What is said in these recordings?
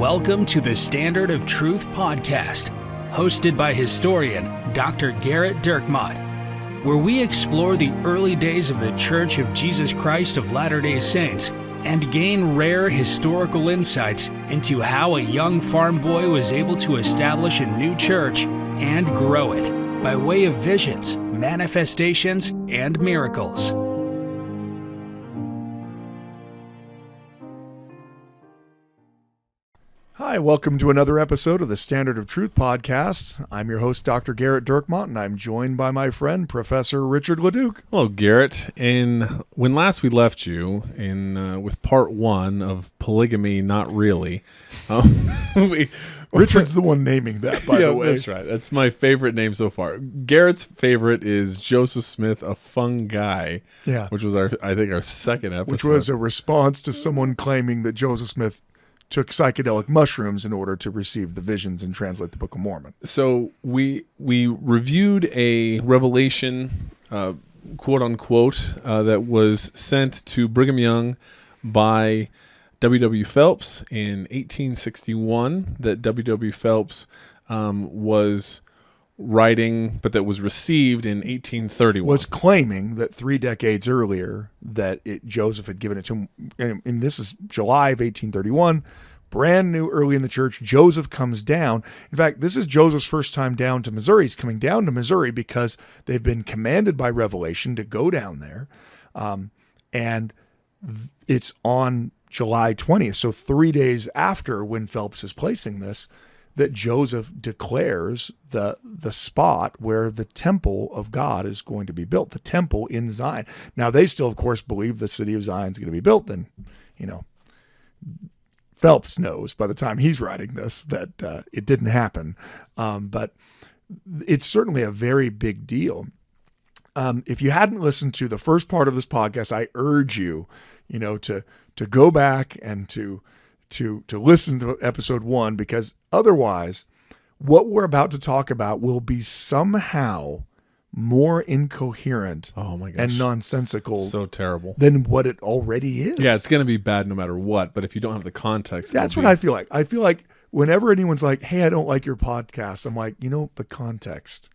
Welcome to the Standard of Truth podcast, hosted by historian Dr. Garrett Dirkmott, where we explore the early days of the Church of Jesus Christ of Latter-day Saints and gain rare historical insights into how a young farm boy was able to establish a new church and grow it by way of visions, manifestations, and miracles. Hi, welcome to another episode of the Standard of Truth podcast. I'm your host, Dr. Garrett Dirkmott, and I'm joined by my friend, Professor Richard Leduc. Hello, Garrett. When last we left you with part one of Polygamy, Not Really, Richard's the one naming that, by the way. That's right. That's my favorite name so far. Garrett's favorite is Joseph Smith, a fun guy, which was, our second episode. Which was a response to someone claiming that Joseph Smith took psychedelic mushrooms in order to receive the visions and translate the Book of Mormon. So we reviewed a revelation, quote unquote, that was sent to Brigham Young by W. Phelps in 1861. That W. Phelps was writing, but that was received in 1831. Was claiming that 3 decades earlier that Joseph had given it to him, and this is July of 1831, brand new, early in the church. Joseph comes down. In fact, this is Joseph's first time down to Missouri. He's coming down to Missouri because they've been commanded by revelation to go down there, and it's on July 20th, so 3 days after when Phelps is placing this, that Joseph declares the spot where the temple of God is going to be built, the temple in Zion. Now, they still, of course, believe the city of Zion is going to be built. Then, Phelps knows by the time he's writing this that it didn't happen. But it's certainly a very big deal. If you hadn't listened to the first part of this podcast, I urge you, to go back and to listen to episode 1, because otherwise what we're about to talk about will be somehow more incoherent and nonsensical. So terrible. Than what it already is. Yeah, it's going to be bad no matter what, but if you don't have the context. That's what I feel like. I feel like whenever anyone's like, hey, I don't like your podcast, I'm like, the context.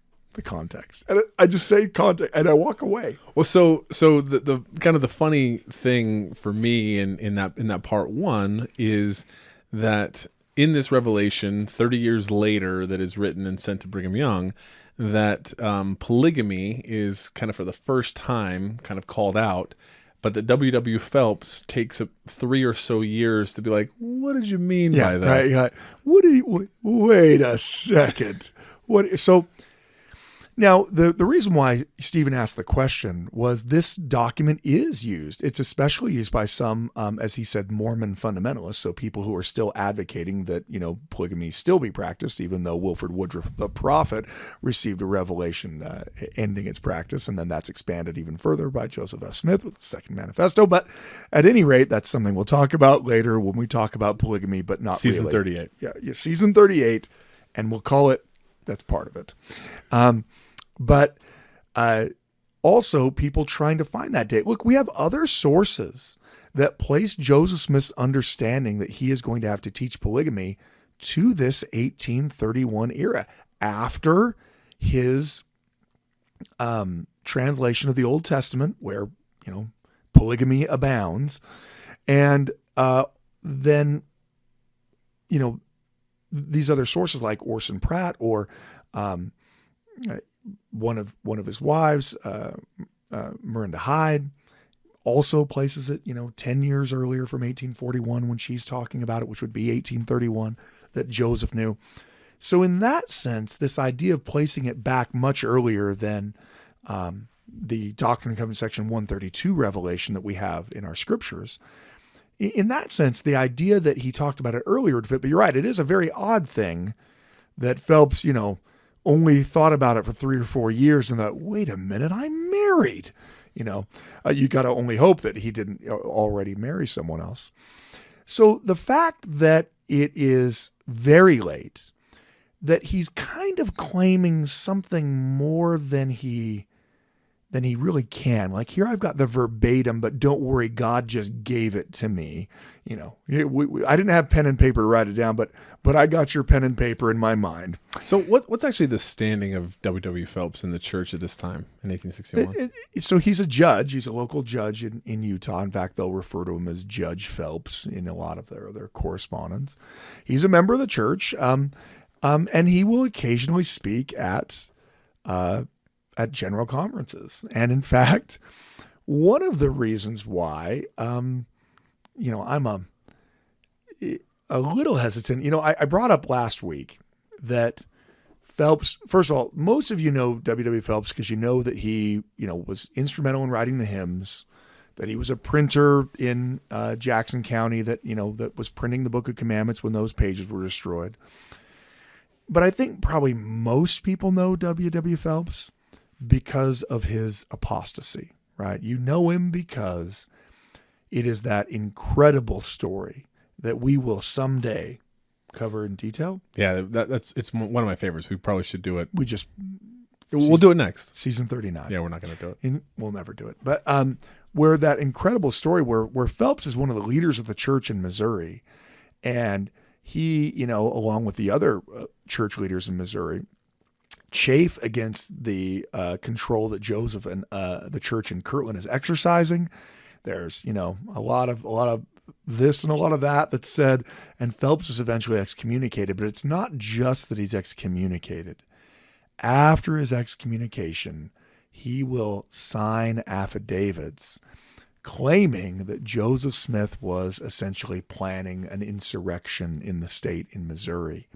And I just say context and I walk away. Well, so the kind of the funny thing for me in that part 1 is that in this revelation 30 years later that is written and sent to Brigham Young, that polygamy is kind of for the first time kind of called out, but that W. Phelps takes 3 or so years to be like, what did you mean by that? Right, yeah. Wait a second. So now, the reason why Stephen asked the question was this document is used. It's especially used by some, as he said, Mormon fundamentalists, so people who are still advocating that, polygamy still be practiced, even though Wilford Woodruff, the prophet, received a revelation ending its practice, and then that's expanded even further by Joseph F. Smith with the Second Manifesto. But at any rate, that's something we'll talk about later when we talk about polygamy, but not Season really. 38. Yeah, Season 38, and we'll call it, that's part of it. But also people trying to find that date. Look, we have other sources that place Joseph Smith's understanding that he is going to have to teach polygamy to this 1831 era after his translation of the Old Testament, where, polygamy abounds. And then, these other sources like Orson Pratt or one of his wives, Miranda Hyde, also places it, 10 years earlier from 1841 when she's talking about it, which would be 1831 that Joseph knew. So in that sense, this idea of placing it back much earlier than the Doctrine and Covenants section 132 revelation that we have in our scriptures, in that sense, the idea that he talked about it earlier would fit. But you're right, it is a very odd thing that Phelps, only thought about it for 3 or 4 years and thought, wait a minute, I'm married. You got to only hope that he didn't already marry someone else. So the fact that it is very late, that he's kind of claiming something more than he then he really can. Like, here I've got the verbatim, but don't worry, God just gave it to me. You know, I didn't have pen and paper to write it down, but I got your pen and paper in my mind. So what's actually the standing of W.W. Phelps in the church at this time in 1861? So he's a judge. He's a local judge in Utah. In fact, they'll refer to him as Judge Phelps in a lot of their correspondence. He's a member of the church, and he will occasionally speak at general conferences. And in fact, one of the reasons why, I'm a little hesitant, I brought up last week that Phelps, first of all, most of you know W.W. Phelps because you know that he, was instrumental in writing the hymns, that he was a printer in Jackson County that was printing the Book of Commandments when those pages were destroyed. But I think probably most people know W.W. Phelps because of his apostasy, right? You know him because it is that incredible story that we will someday cover in detail. Yeah, it's one of my favorites. We probably should do it. We'll do it next. Season 39. Yeah, we're not going to do it. We'll never do it. But where that incredible story where Phelps is one of the leaders of the church in Missouri, and he, along with the other church leaders in Missouri, chafe against the control that Joseph and the church in Kirtland is exercising. There's, a lot of this and a lot of that's said, and Phelps is eventually excommunicated. But it's not just that he's excommunicated. After his excommunication, he will sign affidavits claiming that Joseph Smith was essentially planning an insurrection in the state in Missouri.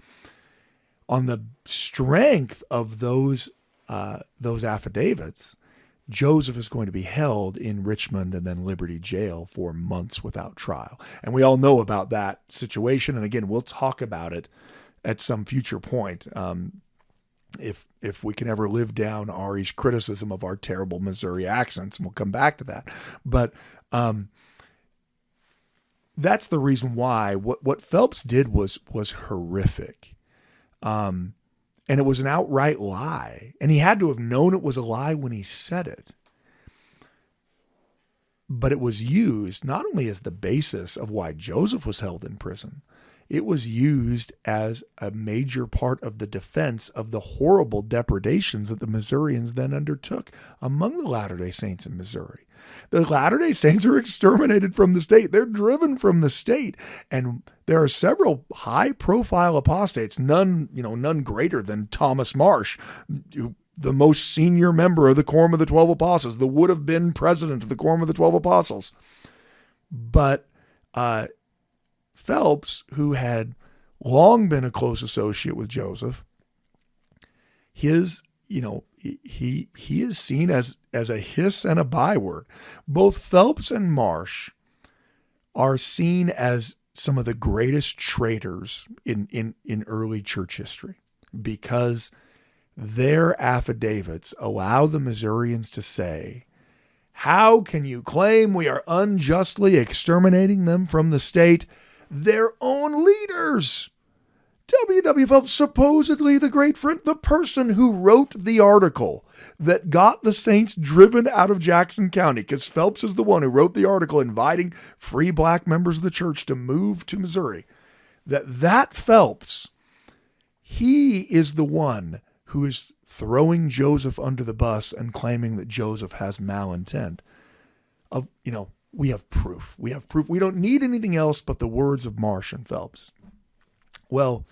On the strength of those affidavits, Joseph is going to be held in Richmond and then Liberty Jail for months without trial. And we all know about that situation. And again, we'll talk about it at some future point. If we can ever live down Ari's criticism of our terrible Missouri accents, and we'll come back to that. But that's the reason why what Phelps did was horrific. And it was an outright lie. And he had to have known it was a lie when he said it. But it was used not only as the basis of why Joseph was held in prison, it was used as a major part of the defense of the horrible depredations that the Missourians then undertook among the Latter-day Saints in Missouri. The Latter-day Saints are exterminated from the state. They're driven from the state. And there are several high-profile apostates, none greater than Thomas Marsh, the most senior member of the Quorum of the 12 Apostles, the would have been president of the Quorum of the 12 Apostles. But Phelps, who had long been a close associate with Joseph, he is seen as a hiss and a byword. Both Phelps and Marsh are seen as some of the greatest traitors in early church history because their affidavits allow the Missourians to say, how can you claim we are unjustly exterminating them from the state? Their own leaders. W.W. Phelps, supposedly the great friend, the person who wrote the article that got the Saints driven out of Jackson County, because Phelps is the one who wrote the article inviting free black members of the church to move to Missouri. That Phelps, he is the one who is throwing Joseph under the bus and claiming that Joseph has malintent. We have proof. We have proof. We don't need anything else but the words of Marsh and Phelps. Well,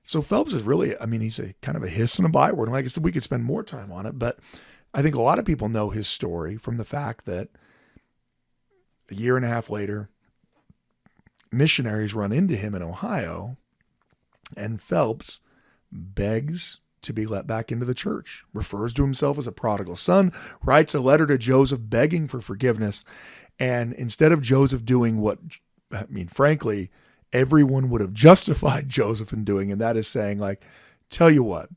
so Phelps is really, he's a kind of a hiss and a byword. And like I said, we could spend more time on it, but I think a lot of people know his story from the fact that a year and a half later, missionaries run into him in Ohio, and Phelps begs to be let back into the church, refers to himself as a prodigal son, writes a letter to Joseph begging for forgiveness. And instead of Joseph doing what, frankly, everyone would have justified Joseph in doing, and that is saying, tell you what,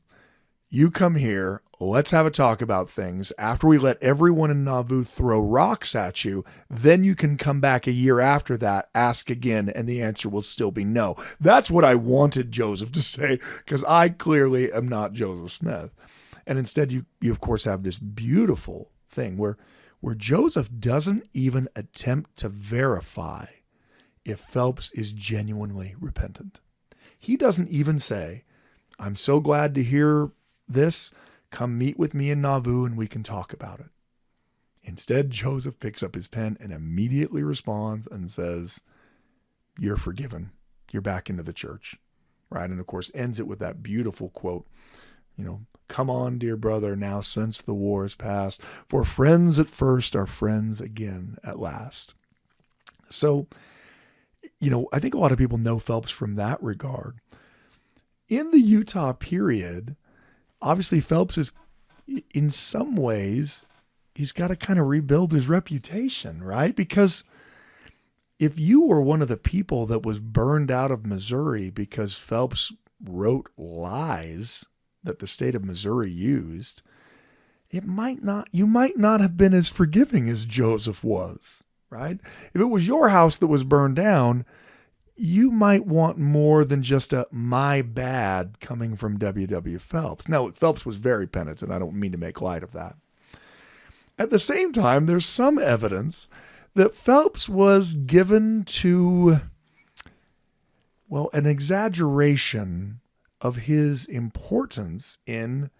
you come here, let's have a talk about things. After we let everyone in Nauvoo throw rocks at you, then you can come back a year after that, ask again, and the answer will still be no. That's what I wanted Joseph to say, because I clearly am not Joseph Smith. And instead, you of course have this beautiful thing where Joseph doesn't even attempt to verify if Phelps is genuinely repentant. He doesn't even say, I'm so glad to hear this. Come meet with me in Nauvoo and we can talk about it. Instead, Joseph picks up his pen and immediately responds and says, you're forgiven. You're back into the church. Right? And of course, ends it with that beautiful quote, come on, dear brother, now since the war is past, for friends at first are friends again at last. So, I think a lot of people know Phelps from that regard. In the Utah period, obviously Phelps is, in some ways, he's got to kind of rebuild his reputation, right? Because if you were one of the people that was burned out of Missouri because Phelps wrote lies that the state of Missouri used, you might not have been as forgiving as Joseph was, right? If it was your house that was burned down, you might want more than just a my bad coming from W.W. Phelps. Now, Phelps was very penitent. I don't mean to make light of that. At the same time, there's some evidence that Phelps was given to, an exaggeration of his importance in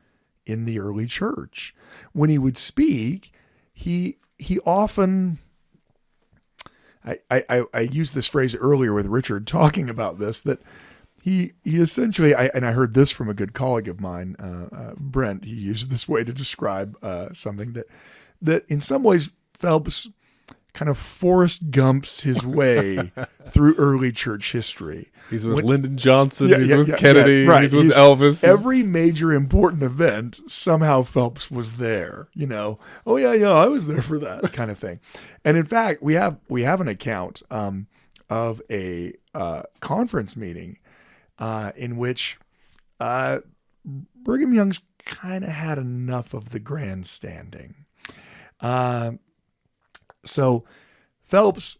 the early church. When he would speak, he often, I used this phrase earlier with Richard talking about this, that he essentially, and I heard this from a good colleague of mine, Brent, he used this way to describe something that in some ways Phelps kind of Forrest Gumps his way through early church history. He's with Lyndon Johnson, he's with Kennedy, right. He's with Elvis. Every major important event, somehow Phelps was there, Oh yeah, I was there for that kind of thing. And in fact, we have an account of a conference meeting in which Brigham Young's kind of had enough of the grandstanding. So Phelps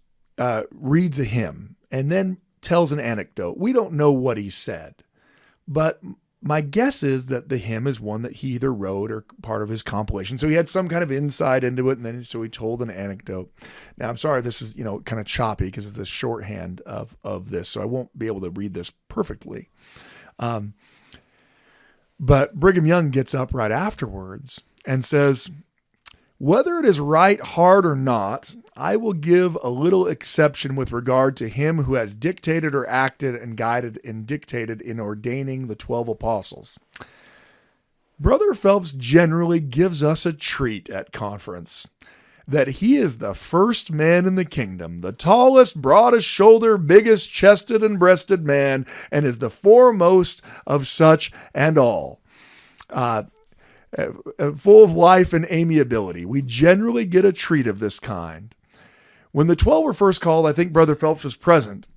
reads a hymn and then tells an anecdote. We don't know what he said, but my guess is that the hymn is one that he either wrote or part of his compilation. So he had some kind of insight into it, and then so he told an anecdote. Now, I'm sorry, this is kind of choppy because of the shorthand of this, so I won't be able to read this perfectly. But Brigham Young gets up right afterwards and says, whether it is right, hard, or not, I will give a little exception with regard to him who has dictated or acted and guided and dictated in ordaining the 12 apostles. Brother Phelps generally gives us a treat at conference, that he is the first man in the kingdom, the tallest, broadest shoulder, biggest chested and breasted man, and is the foremost of such and all. Full of life and amiability. We generally get a treat of this kind. When the 12 were first called, I think Brother Phelps was present,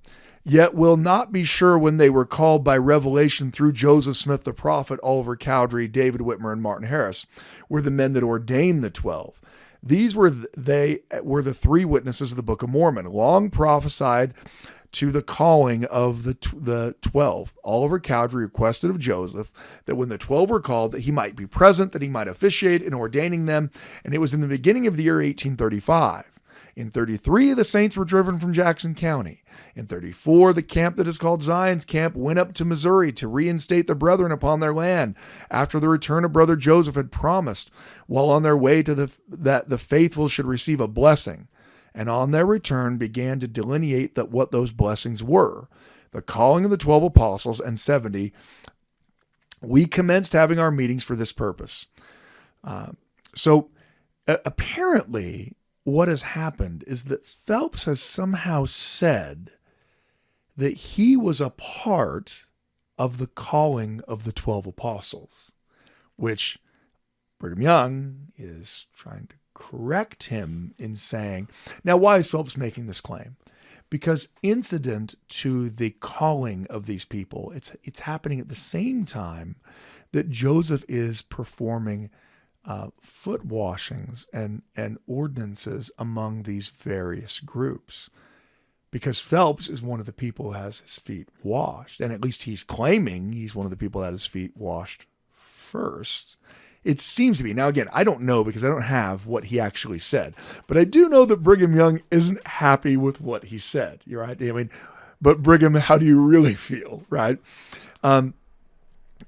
yet will not be sure when they were called by revelation through Joseph Smith the prophet, Oliver Cowdery, David Whitmer, and Martin Harris, were the men that ordained the 12. These were the three witnesses of the Book of Mormon, long prophesied to the calling of the 12. Oliver Cowdery requested of Joseph that when the 12 were called, that he might be present, that he might officiate in ordaining them. And it was in the beginning of the year 1835. In 33, the saints were driven from Jackson County. In 34, the camp that is called Zion's Camp went up to Missouri to reinstate the brethren upon their land after the return of Brother Joseph had promised, while on their way to that the faithful should receive a blessing. And on their return began to delineate what those blessings were. The calling of the 12 apostles and 70, we commenced having our meetings for this purpose. So apparently what has happened is that Phelps has somehow said that he was a part of the calling of the 12 apostles, which Brigham Young is trying to correct him in saying. Now, why is Phelps making this claim? Because incident to the calling of these people, it's happening at the same time that Joseph is performing foot washings and ordinances among these various groups. Because Phelps is one of the people who has his feet washed, and at least he's claiming he's one of the people that had his feet washed first. It seems to be. Now, again, I don't know because I don't have what he actually said. But I do know that Brigham Young isn't happy with what he said. You're right. I mean, but Brigham, how do you really feel, right?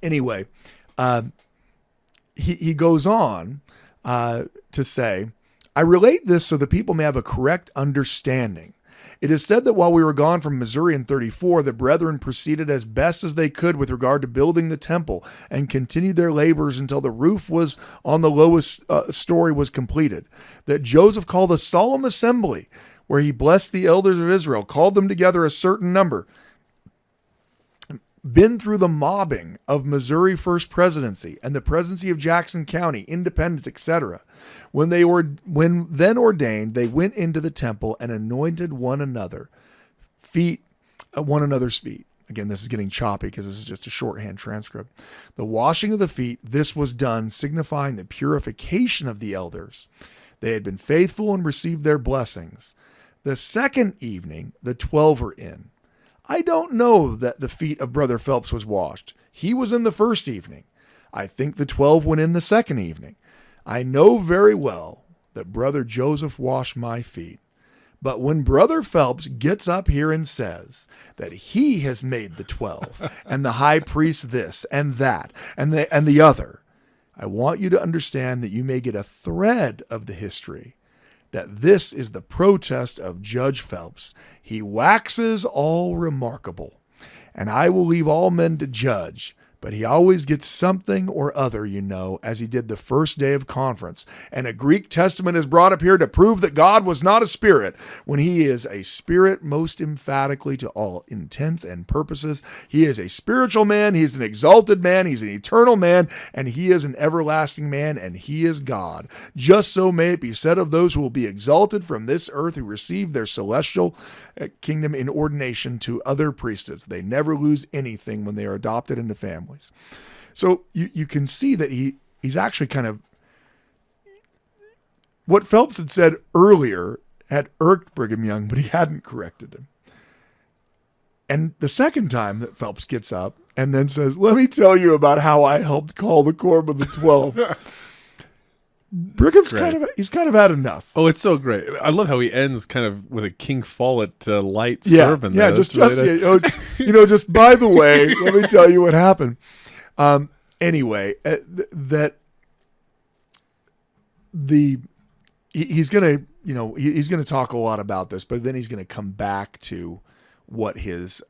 Anyway, he goes on to say, I relate this so that people may have a correct understanding. It is said that while we were gone from Missouri in 34, the brethren proceeded as best as they could with regard to building the temple and continued their labors until the roof was on the lowest story was completed. That Joseph called a solemn assembly where he blessed the elders of Israel, called them together a certain number. Been through the mobbing of Missouri First Presidency and the presidency of Jackson County, Independence, etc. When then ordained, they went into the temple and anointed one another's feet. Again, this is getting choppy because this is just a shorthand transcript. The washing of the feet, this was done, signifying the purification of the elders. They had been faithful and received their blessings. The second evening, the 12 were in. I don't know that the feet of Brother Phelps was washed. He was in the first evening. I think the 12 went in the second evening. I know very well that Brother Joseph washed my feet. But when Brother Phelps gets up here and says that he has made the 12 and the high priest this and that and the other, I want you to understand that you may get a thread of the history that this is the protest of Judge Phelps. He waxes all remarkable, and I will leave all men to judge, but he always gets something or other, as he did the first day of conference. And a Greek testament is brought up here to prove that God was not a spirit, when he is a spirit most emphatically to all intents and purposes. He is a spiritual man, he is an exalted man, he's an eternal man, and he is an everlasting man, and he is God. Just so may it be said of those who will be exalted from this earth, who receive their celestial kingdom in ordination to other priesthoods. They never lose anything when they are adopted into families. So you can see that he's actually kind of, what Phelps had said earlier had irked Brigham Young, but he hadn't corrected him. And the second time that Phelps gets up and then says, let me tell you about how I helped call the quorum of the 12. Brigham's he's kind of had enough. Oh, it's so great. I love how he ends kind of with a King Follett light sermon. Yeah, there. just by the way, let me tell you what happened. Anyway, he's going to talk a lot about this, but then he's going to come back to what his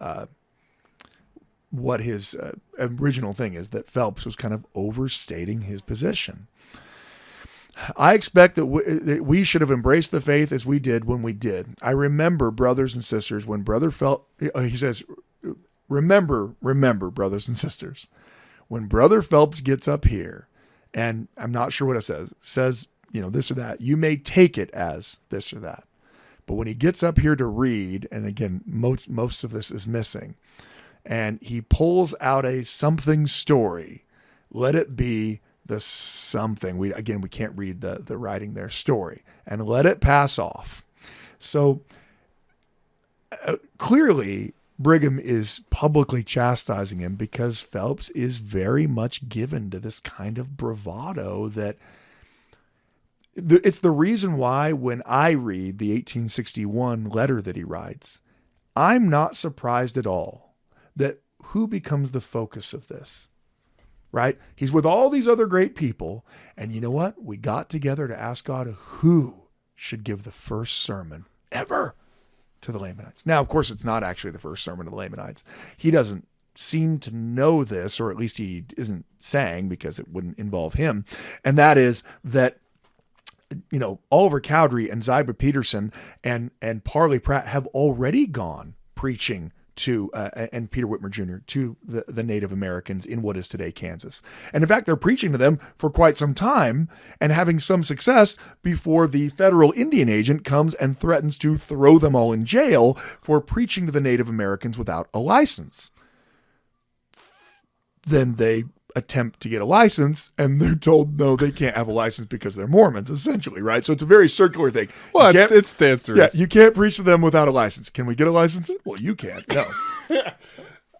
original thing is, that Phelps was kind of overstating his position. I expect that we should have embraced the faith as we did when we did. I remember, brothers and sisters, when Brother Phelps, he says, remember, brothers and sisters, when Brother Phelps gets up here, and I'm not sure what it says, this or that, you may take it as this or that. But when he gets up here to read, and again, most of this is missing, and he pulls out a something story, let it be the something. We can't read the writing there, story, and let it pass off. So clearly Brigham is publicly chastising him because Phelps is very much given to this kind of bravado that it's the reason why when I read the 1861 letter that he writes, I'm not surprised at all that who becomes the focus of this. Right? He's with all these other great people. And you know what? We got together to ask God who should give the first sermon ever to the Lamanites. Now, of course, it's not actually the first sermon to the Lamanites. He doesn't seem to know this, or at least he isn't saying, because it wouldn't involve him. And that is that, Oliver Cowdery and Ziba Peterson and Parley Pratt have already gone preaching to and Peter Whitmer Jr. to the Native Americans in what is today Kansas. And in fact, they're preaching to them for quite some time and having some success before the federal Indian agent comes and threatens to throw them all in jail for preaching to the Native Americans without a license. Then they attempt to get a license, and they're told no, they can't have a license because they're Mormons, essentially, right? So it's a very circular thing. Well, it stands to reason. Yeah, you can't preach to them without a license. Can we get a license? Well, you can't. No.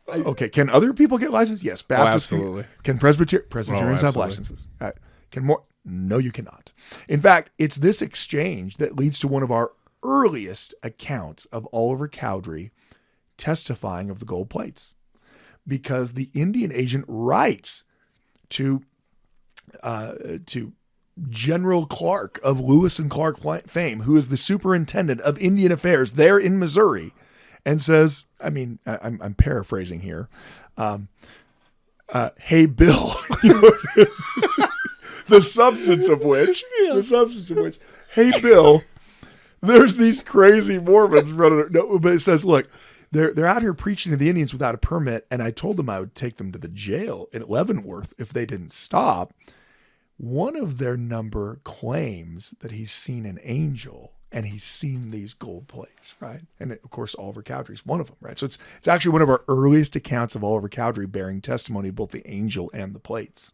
Okay, can other people get licenses? Yes. Baptists. Absolutely. Can Presbyterians have absolutely. licenses? Can more? No, you cannot. In fact, it's this exchange that leads to one of our earliest accounts of Oliver Cowdery testifying of the gold plates, because the Indian agent writes to General Clark of Lewis and Clark fame, who is the superintendent of Indian affairs there in Missouri, and says, I'm paraphrasing here, hey, Bill, the substance of which, hey, Bill, there's these crazy Mormons running. No, but it says, look, they're out here preaching to the Indians without a permit, and I told them I would take them to the jail in Leavenworth if they didn't stop. One of their number claims that he's seen an angel and he's seen these gold plates, right? And of course, Oliver Cowdery is one of them, right? So it's actually one of our earliest accounts of Oliver Cowdery bearing testimony of both the angel and the plates.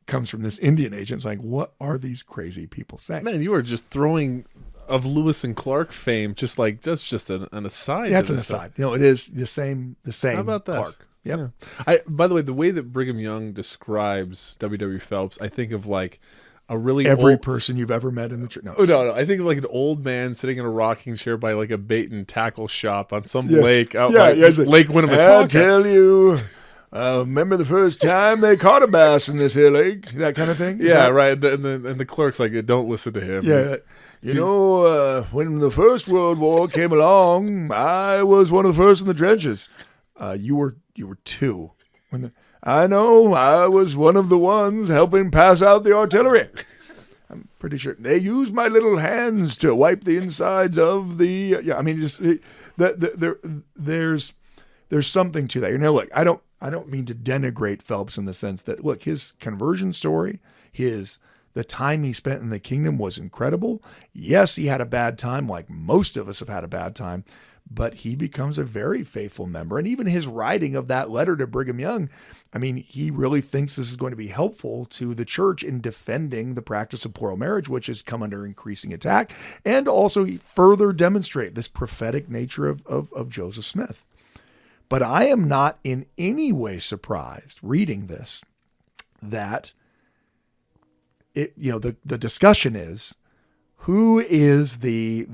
It comes from this Indian agent saying, what are these crazy people saying? Man, you are just throwing of Lewis and Clark fame, just like that's just an aside. Yeah, it's an aside. It is the same. How about that? Clark. Yep. Yeah. By the way, the way that Brigham Young describes W.W. Phelps, I think of like a really every person you've ever met in the church. No, I think of like an old man sitting in a rocking chair by like a bait and tackle shop on some lake out by Lake Winnemucca. I tell you, remember the first time they caught a bass in this here lake? That kind of thing. Right. And the clerk's like, don't listen to him. Yeah. When the First World War came along, I was one of the first in the trenches. You were two. I know, I was one of the ones helping pass out the artillery. I'm pretty sure they used my little hands to wipe the insides of the. There's something to that. Look, I don't mean to denigrate Phelps in the sense that, look, his conversion story, the time he spent in the kingdom was incredible. Yes, he had a bad time, like most of us have had a bad time, but he becomes a very faithful member. And even his writing of that letter to Brigham Young, he really thinks this is going to be helpful to the church in defending the practice of plural marriage, which has come under increasing attack, and also further demonstrate this prophetic nature of Joseph Smith. But I am not in any way surprised reading this that the discussion is, who is the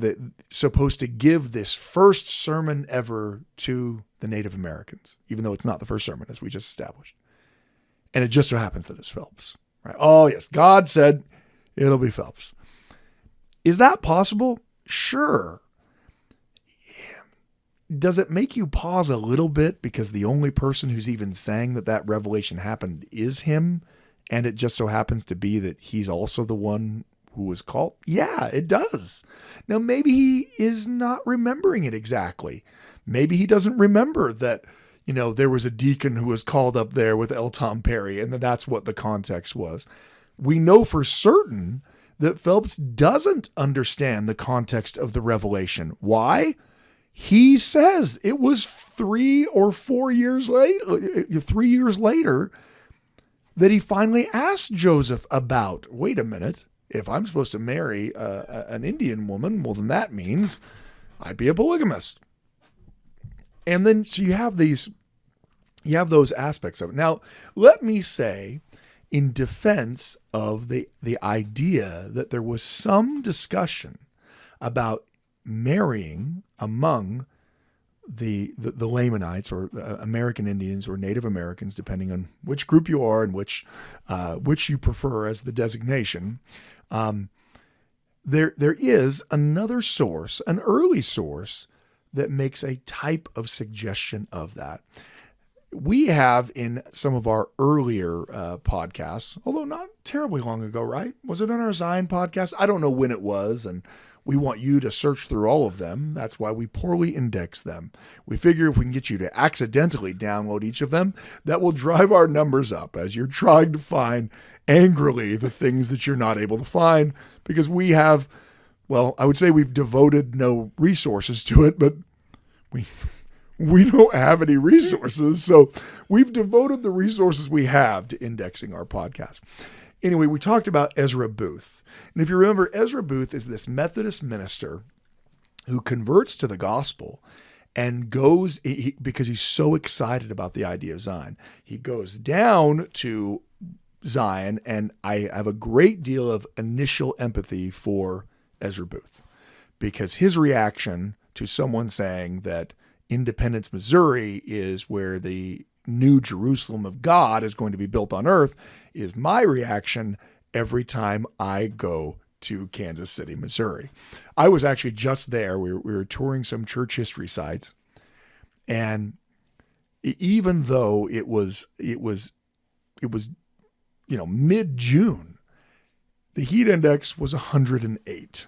supposed to give this first sermon ever to the Native Americans, even though it's not the first sermon, as we just established. And it just so happens that it's Phelps. Right? Oh, yes, God said it'll be Phelps. Is that possible? Sure. Does it make you pause a little bit because the only person who's even saying that revelation happened is him, and it just so happens to be that he's also the one who was called? Yeah, it does. Now, maybe he is not remembering it exactly. Maybe he doesn't remember that, there was a deacon who was called up there with L. Tom Perry, and that's what the context was. We know for certain that Phelps doesn't understand the context of the revelation. Why? He says it was 3 or 4 years later, 3 years later, that he finally asked Joseph about, wait a minute, if I'm supposed to marry an Indian woman, well, then that means I'd be a polygamist. And then so you have those aspects of it. Now, let me say, in defense of the idea that there was some discussion about marrying among the Lamanites or American Indians or Native Americans, depending on which group you are and which you prefer as the designation. There is another source, an early source, that makes a type of suggestion of that. We have in some of our earlier podcasts, although not terribly long ago, right? Was it on our Zion podcast? I don't know when it was, and we want you to search through all of them. That's why we poorly index them. We figure if we can get you to accidentally download each of them, that will drive our numbers up as you're trying to find angrily the things that you're not able to find, because we have, I would say we've devoted no resources to it, but we don't have any resources. So we've devoted the resources we have to indexing our podcast. Anyway, we talked about Ezra Booth. And if you remember, Ezra Booth is this Methodist minister who converts to the gospel and goes, because he's so excited about the idea of Zion, he goes down to Zion, and I have a great deal of initial empathy for Ezra Booth, because his reaction to someone saying that Independence, Missouri is where the new Jerusalem of God is going to be built on earth is my reaction every time I go to Kansas City, Missouri. I was actually just there. We were touring some church history sites, and even though it was mid-June, the heat index was 108.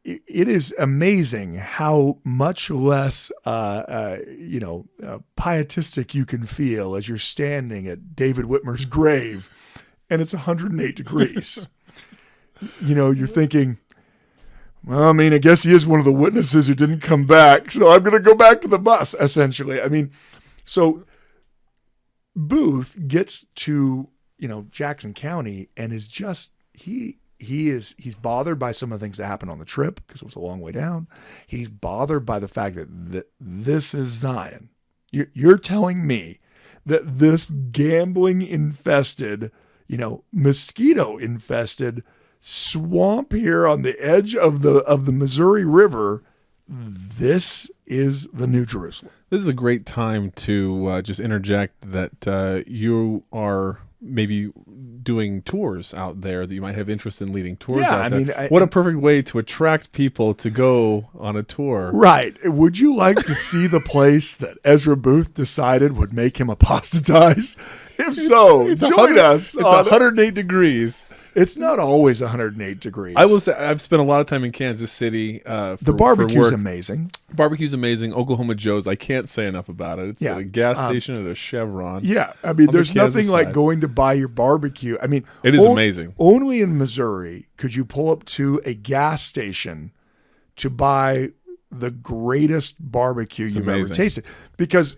It is amazing how much less pietistic you can feel as you're standing at David Whitmer's grave and it's 108 degrees. You're thinking, well, I guess he is one of the witnesses who didn't come back, so I'm going to go back to the bus, essentially. So Booth gets to, Jackson County and is just, he's bothered by some of the things that happened on the trip because it was a long way down. He's bothered by the fact that this is Zion. You're telling me that this gambling infested, mosquito infested swamp here on the edge of the Missouri River, this is the New Jerusalem. This is a great time to just interject that you are maybe doing tours out there, that you might have interest in leading tours out there. What a perfect way to attract people to go on a tour. Right. Would you like to see the place that Ezra Booth decided would make him apostatize? If so, join us. It's 108 degrees. It's not always 108 degrees. I will say I've spent a lot of time in Kansas City. The barbecue's amazing. Barbecue's amazing. Oklahoma Joe's, I can't say enough about it. It's a gas station at a Chevron. Yeah, there's nothing like going to buy your barbecue. It is amazing. Only in Missouri could you pull up to a gas station to buy the greatest barbecue you've ever tasted. Because,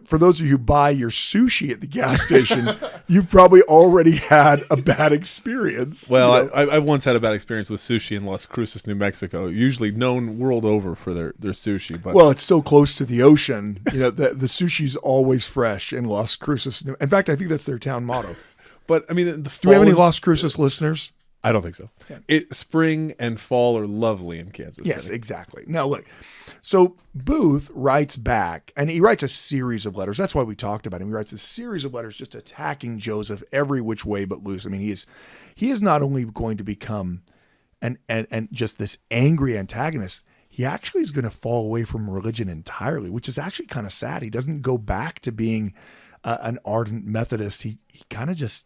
for those of you who buy your sushi at the gas station, you've probably already had a bad experience. Well, I once had a bad experience with sushi in Las Cruces, New Mexico, usually known world over for their sushi. But well, it's so close to the ocean. The sushi's always fresh in Las Cruces. In fact, I think that's their town motto. But, do we have any Las Cruces listeners? I don't think so. Yeah. Spring and fall are lovely in Kansas City. Yes, exactly. Now, look. So Booth writes back, and he writes a series of letters. That's why we talked about him. He writes a series of letters just attacking Joseph every which way but loose. He is not only going to become and just this angry antagonist, he actually is going to fall away from religion entirely, which is actually kind of sad. He doesn't go back to being an ardent Methodist. He kind of just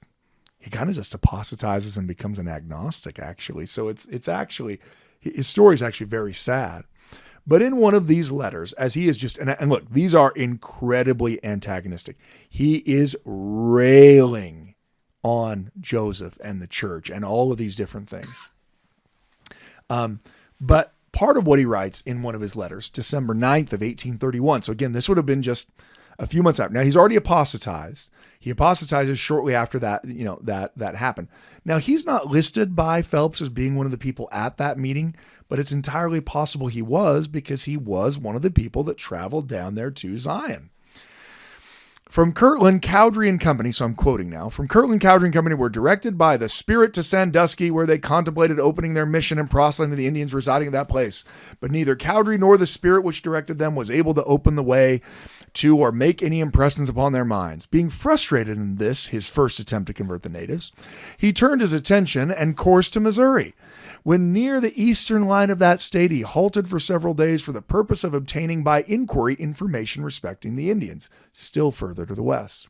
apostatizes and becomes an agnostic, actually. So it's actually, his story is actually very sad. But in one of these letters, as he is just, and look, these are incredibly antagonistic. He is railing on Joseph and the church and all of these different things. But part of what he writes in one of his letters, December 9th of 1831. So again, this would have been just a few months after. Now he's already apostatized. He apostatizes shortly after that, that happened. Now he's not listed by Phelps as being one of the people at that meeting, but it's entirely possible he was, because he was one of the people that traveled down there to Zion. From Kirtland, Cowdery and Company, so I'm quoting now, from Kirtland, Cowdery and Company were directed by the Spirit to Sandusky, where they contemplated opening their mission and proselyting to the Indians residing at that place. But neither Cowdery nor the Spirit which directed them was able to open the way to or make any impressions upon their minds. Being frustrated in this, his first attempt to convert the natives, he turned his attention and course to Missouri. When near the eastern line of that state, he halted for several days for the purpose of obtaining by inquiry information respecting the Indians, still further to the west.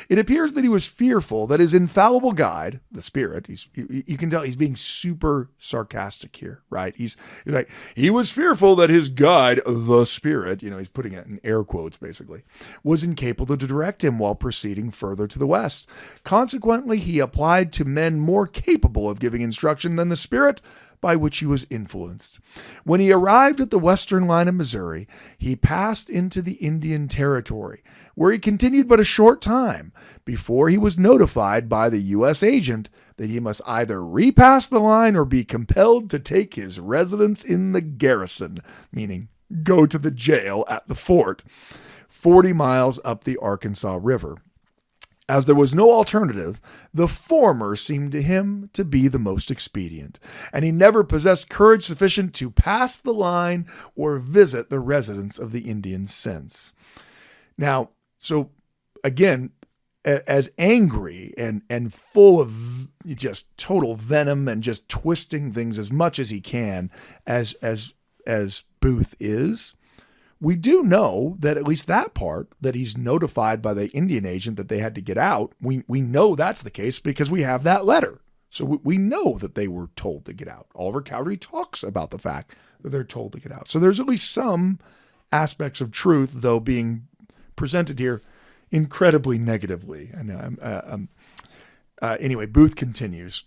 It appears that he was fearful that his infallible guide, the Spirit, you can tell he's being super sarcastic here, right? He's like, he was fearful that his guide, the Spirit, he's putting it in air quotes basically, was incapable to direct him while proceeding further to the west. Consequently, he applied to men more capable of giving instruction than the Spirit, by which he was influenced. When he arrived at the western line of Missouri, he passed into the Indian Territory, where he continued but a short time before he was notified by the U.S. agent that he must either repass the line or be compelled to take his residence in the garrison, meaning go to the jail at the fort, 40 miles up the Arkansas River. As there was no alternative, the former seemed to him to be the most expedient, and he never possessed courage sufficient to pass the line or visit the residence of the Indians since. Now, so again, as angry and full of just total venom and just twisting things as much as he can as Booth is, we do know that at least that part, that he's notified by the Indian agent that they had to get out, we know that's the case because we have that letter. So we know that they were told to get out. Oliver Cowdery talks about the fact that they're told to get out. So there's at least some aspects of truth, though, being presented here incredibly negatively. And anyway, Booth continues.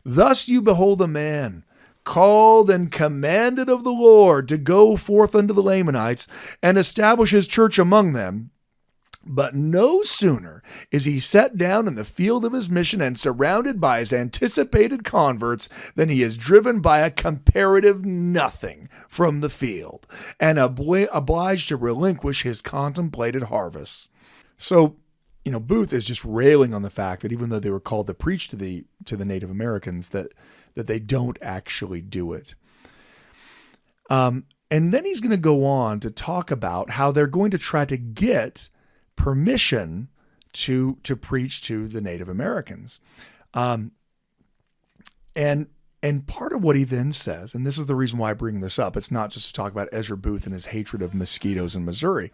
Thus you behold a man called and commanded of the Lord to go forth unto the Lamanites and establish his church among them. But no sooner is he set down in the field of his mission and surrounded by his anticipated converts than he is driven by a comparative nothing from the field and obliged to relinquish his contemplated harvest. So, Booth is just railing on the fact that even though they were called to preach to the Native Americans, that they don't actually do it. And then he's going to go on to talk about how they're going to try to get permission to preach to the Native Americans. And part of what he then says, and this is the reason why I bring this up, it's not just to talk about Ezra Booth and his hatred of mosquitoes in Missouri.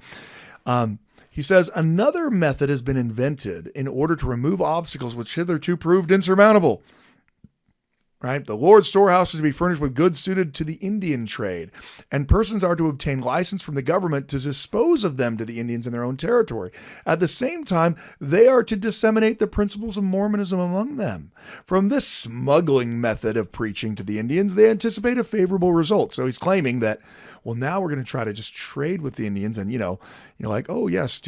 He says, another method has been invented in order to remove obstacles which hitherto proved insurmountable. Right? The Lord's storehouse is to be furnished with goods suited to the Indian trade, and persons are to obtain license from the government to dispose of them to the Indians in their own territory. At the same time, they are to disseminate the principles of Mormonism among them. From this smuggling method of preaching to the Indians, they anticipate a favorable result. So he's claiming that, well, now we're going to try to just trade with the Indians, and like, oh yes,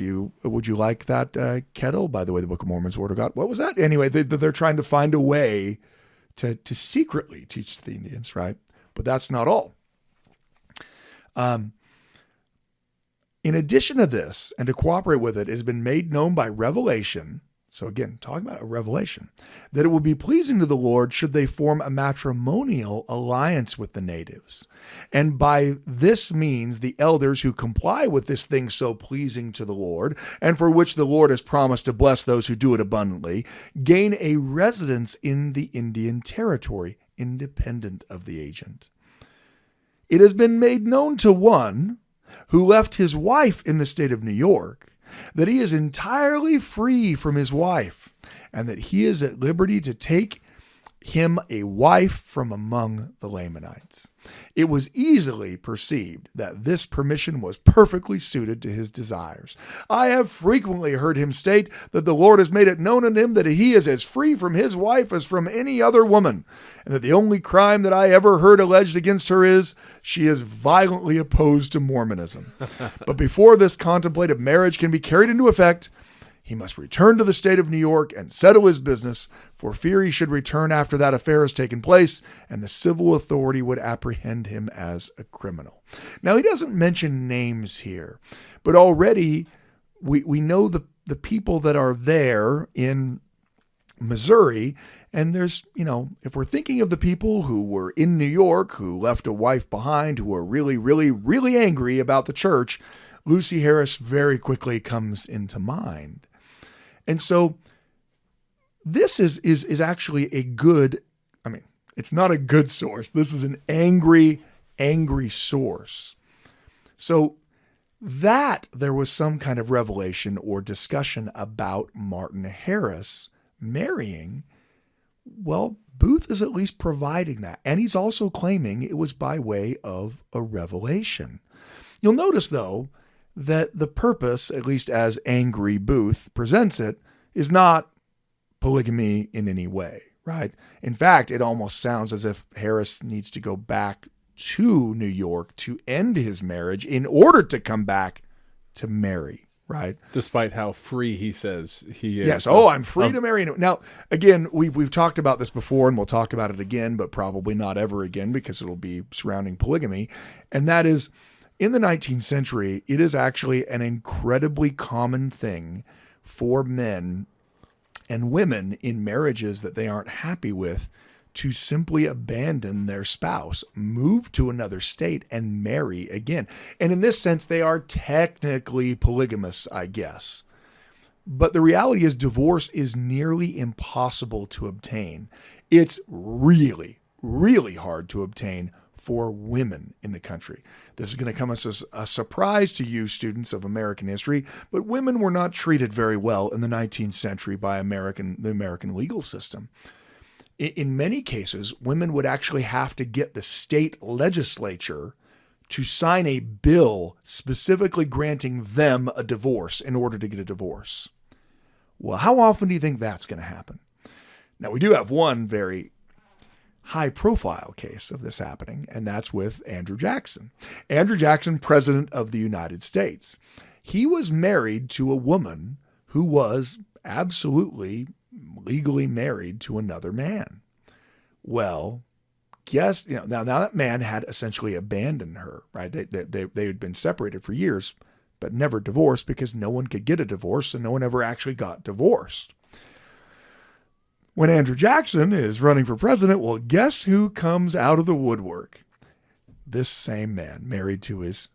would you like that kettle? By the way, the Book of Mormon's Word of God. What was that? Anyway, they're trying to find a way to secretly teach the Indians, right? But that's not all. In addition to this, and to cooperate with it, it has been made known by revelation. So again, talking about a revelation, that it will be pleasing to the Lord should they form a matrimonial alliance with the natives. And by this means, the elders who comply with this thing so pleasing to the Lord, and for which the Lord has promised to bless those who do it abundantly, gain a residence in the Indian territory, independent of the agent. It has been made known to one who left his wife in the state of New York, that he is entirely free from his wife, and that he is at liberty to take him a wife from among the Lamanites. It was easily perceived that this permission was perfectly suited to his desires. I have frequently heard him state that the Lord has made it known unto him that he is as free from his wife as from any other woman, and that the only crime that I ever heard alleged against her is she is violently opposed to Mormonism. But before this contemplated marriage can be carried into effect, he must return to the state of New York and settle his business, for fear he should return after that affair has taken place, and the civil authority would apprehend him as a criminal. Now, he doesn't mention names here, but already we know the people that are there in Missouri, and there's, if we're thinking of the people who were in New York, who left a wife behind, who are really, really, really angry about the church, Lucy Harris very quickly comes into mind. And so this is actually a good, it's not a good source. This is an angry source. So that there was some kind of revelation or discussion about Martin Harris marrying, well, Booth is at least providing that. And he's also claiming it was by way of a revelation. You'll notice, though, that the purpose, at least as angry Booth presents it, is not polygamy in any way, right? In fact, it almost sounds as if Harris needs to go back to New York to end his marriage in order to come back to marry, right? Despite how free he says he is. Yes. Oh, I'm free to marry. Now, again, we've talked about this before, and we'll talk about it again, but probably not ever again because it'll be surrounding polygamy. And that is, In the 19th century, it is actually an incredibly common thing for men and women in marriages that they aren't happy with to simply abandon their spouse, move to another state, and marry again. And in this sense, they are technically polygamous, I guess. But the reality is divorce is nearly impossible to obtain. It's really, really hard to obtain for women in the country. This is going to come as a surprise to you, students of American history, but women were not treated very well in the 19th century by the American legal system. In many cases, women would actually have to get the state legislature to sign a bill specifically granting them a divorce in order to get a divorce. Well, how often do you think that's going to happen? Now, we do have one very high-profile case of this happening, and that's with Andrew Jackson. Andrew Jackson, President of the United States. He was married to a woman who was absolutely legally married to another man. Well, now that man had essentially abandoned her, right? They had been separated for years, but never divorced because no one could get a divorce, and no one ever actually got divorced. When Andrew Jackson is running for president, well, guess who comes out of the woodwork? This same man, married to his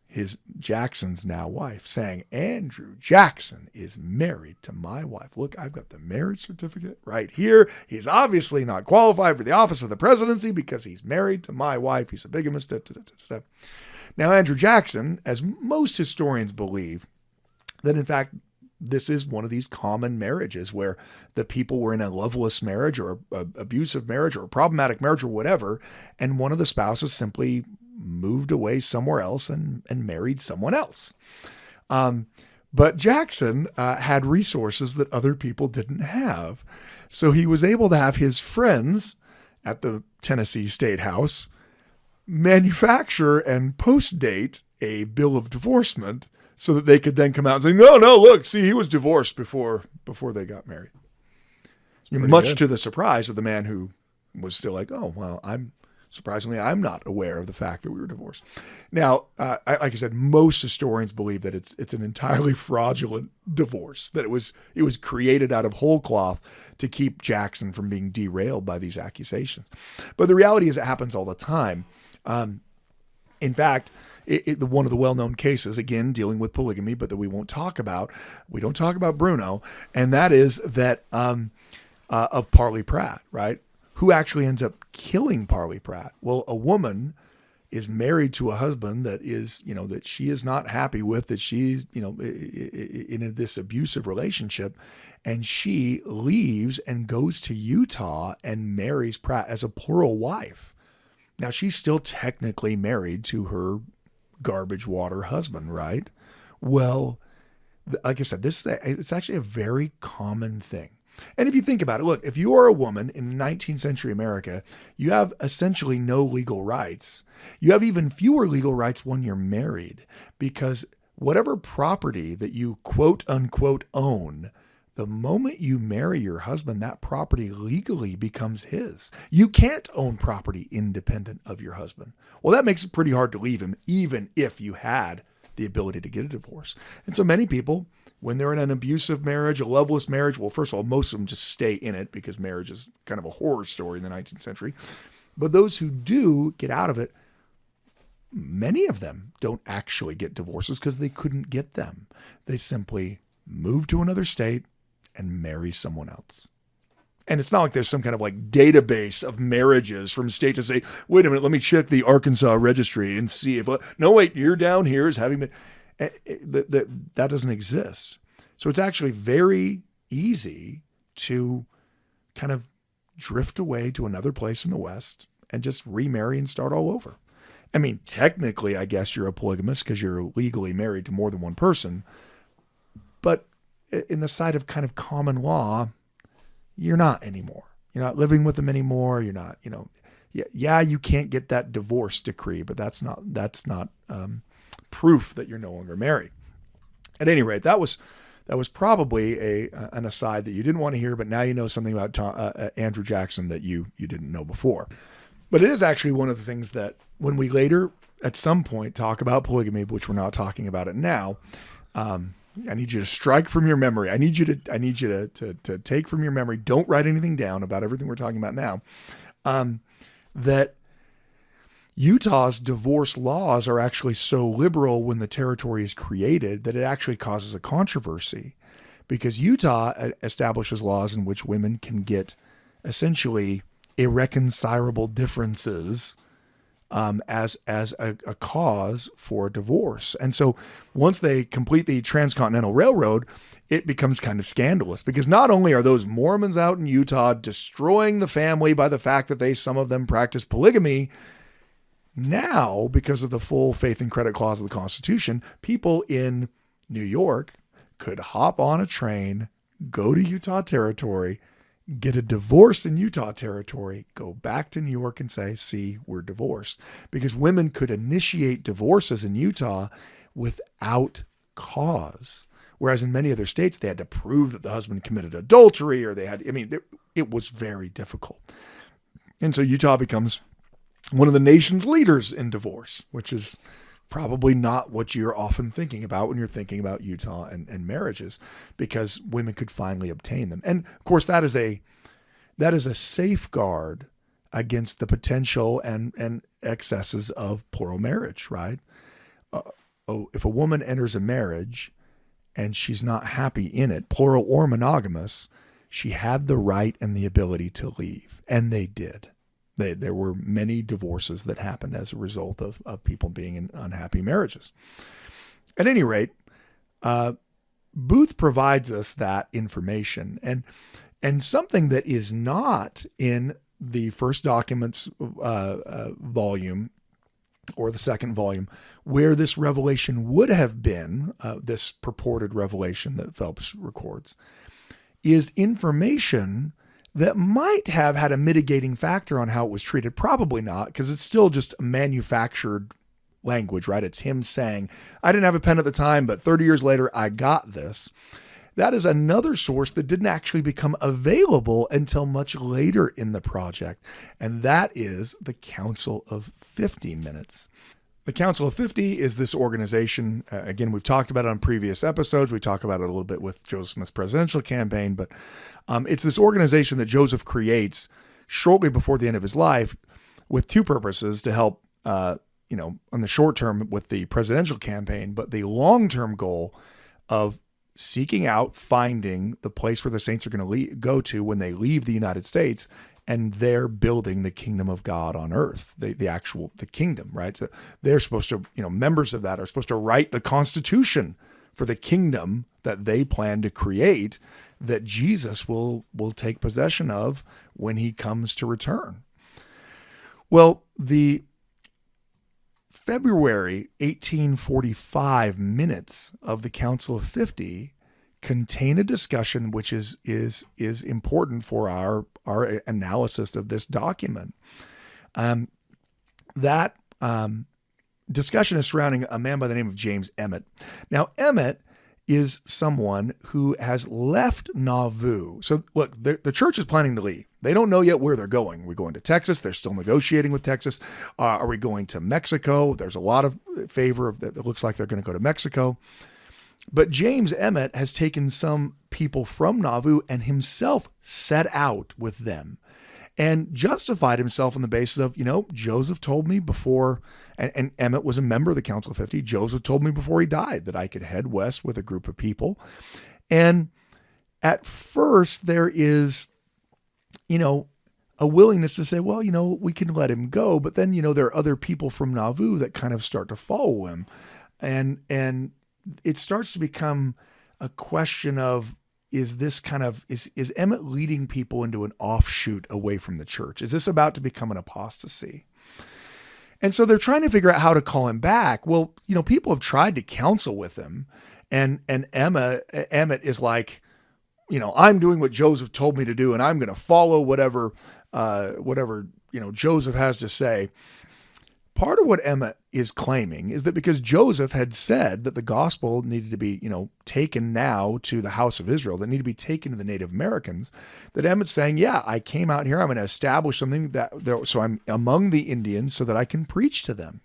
Jackson's now wife, saying, Andrew Jackson is married to my wife. Look, I've got the marriage certificate right here. He's obviously not qualified for the office of the presidency because he's married to my wife. He's a bigamist. Now, Andrew Jackson, as most historians believe, that in fact, this is one of these common marriages where the people were in a loveless marriage or an abusive marriage or a problematic marriage or whatever, and one of the spouses simply moved away somewhere else and married someone else. But Jackson had resources that other people didn't have. So he was able to have his friends at the Tennessee State House manufacture and post-date a bill of divorcement so that they could then come out and say, no, look, see, he was divorced before they got married. Much to the surprise of the man who was still like, oh, well, I'm not aware of the fact that we were divorced. Now, like I said, most historians believe that it's an entirely fraudulent divorce, that it was created out of whole cloth to keep Jackson from being derailed by these accusations. But the reality is it happens all the time. In fact, one of the well-known cases, again, dealing with polygamy, but that we don't talk about Bruno, and that is that of Parley Pratt, right? Who actually ends up killing Parley Pratt? Well, a woman is married to a husband that is, that she is not happy with, that she's, in this abusive relationship, and she leaves and goes to Utah and marries Pratt as a plural wife. Now, she's still technically married to her garbage water husband, right? Well, like I said, it's actually a very common thing. And if you think about it, look, if you are a woman in 19th century America, you have essentially no legal rights. You have even fewer legal rights when you're married, because whatever property that you quote unquote own, the moment you marry your husband, that property legally becomes his. You can't own property independent of your husband. Well, that makes it pretty hard to leave him, even if you had the ability to get a divorce. And so many people, when they're in an abusive marriage, a loveless marriage, well, first of all, most of them just stay in it because marriage is kind of a horror story in the 19th century. But those who do get out of it, many of them don't actually get divorces because they couldn't get them. They simply move to another state and marry someone else. And it's not like there's some kind of like database of marriages from state to state. Wait a minute, let me check the Arkansas registry and see if, no, wait, you're down here as having been. That doesn't exist. So it's actually very easy to kind of drift away to another place in the West and just remarry and start all over. I mean, technically, I guess you're a polygamist because you're legally married to more than one person. But in the sight of kind of common law, you're not anymore. You're not living with them anymore. You're not, you can't get that divorce decree, but that's not proof that you're no longer married. At any rate, that was probably an aside that you didn't want to hear, but now you know something about Andrew Jackson that you didn't know before. But it is actually one of the things that when we later at some point talk about polygamy, which we're not talking about it now, I need you to strike from your memory. I need you to take from your memory. Don't write anything down about everything we're talking about now. That Utah's divorce laws are actually so liberal when the territory is created that it actually causes a controversy, because Utah establishes laws in which women can get essentially irreconcilable differences as a cause for divorce. And so once they complete the Transcontinental Railroad, it becomes kind of scandalous, because not only are those Mormons out in Utah destroying the family by the fact that some of them practice polygamy, now, because of the full faith and credit clause of the Constitution, people in New York could hop on a train, go to Utah territory, get a divorce in Utah territory, go back to New York and say, see, we're divorced. Because women could initiate divorces in Utah without cause. Whereas in many other states, they had to prove that the husband committed adultery, or it was very difficult. And so Utah becomes one of the nation's leaders in divorce, which is probably not what you're often thinking about when you're thinking about Utah and marriages, because women could finally obtain them. And of course, that is a safeguard against the potential and excesses of plural marriage, right? If a woman enters a marriage and she's not happy in it, plural or monogamous, she had the right and the ability to leave. And they did. There were many divorces that happened as a result of people being in unhappy marriages. At any rate, Booth provides us that information, and something that is not in the first documents volume or the second volume, where this revelation would have been, this purported revelation that Phelps records, is information that might have had a mitigating factor on how it was treated. Probably not, because it's still just manufactured language, right? It's him saying, I didn't have a pen at the time, but 30 years later, I got this. That is another source that didn't actually become available until much later in the project. And that is the Council of 50 Minutes. The Council of 50 is this organization. Again, we've talked about it on previous episodes. We talk about it a little bit with Joseph Smith's presidential campaign, but it's this organization that Joseph creates shortly before the end of his life with two purposes: to help, on the short term with the presidential campaign, but the long-term goal of seeking out, finding the place where the saints are going to go to when they leave the United States, and they're building the kingdom of God on earth, the kingdom, right? So they're supposed to, members of that are supposed to write the constitution for the kingdom that they plan to create, that Jesus will take possession of when he comes to return. Well, the February 1845 minutes of the Council of 50 contain a discussion which is important for our analysis of this document. That discussion is surrounding a man by the name of James Emmett. Now, Emmett is someone who has left Nauvoo. So look, the church is planning to leave. They don't know yet where they're going. We're going to Texas. They're still negotiating with Texas. Are we going to Mexico? There's a lot of favor of that. It looks like they're going to go to Mexico. But James Emmett has taken some people from Nauvoo and himself set out with them and justified himself on the basis of, Joseph told me before, and Emmett was a member of the Council of 50. Joseph told me before he died that I could head west with a group of people. And at first there is, a willingness to say, well, we can let him go. But then, there are other people from Nauvoo that kind of start to follow him. And it starts to become a question of, is Emmett leading people into an offshoot away from the church? Is this about to become an apostasy? And so they're trying to figure out how to call him back. Well, people have tried to counsel with him, and Emmett is like, I'm doing what Joseph told me to do, and I'm going to follow whatever Joseph has to say. part of what Emmett is claiming is that because Joseph had said that the gospel needed to be, taken now to the house of Israel, that needed to be taken to the Native Americans, that Emmett's saying, yeah, I came out here, I'm going to establish something so I'm among the Indians so that I can preach to them.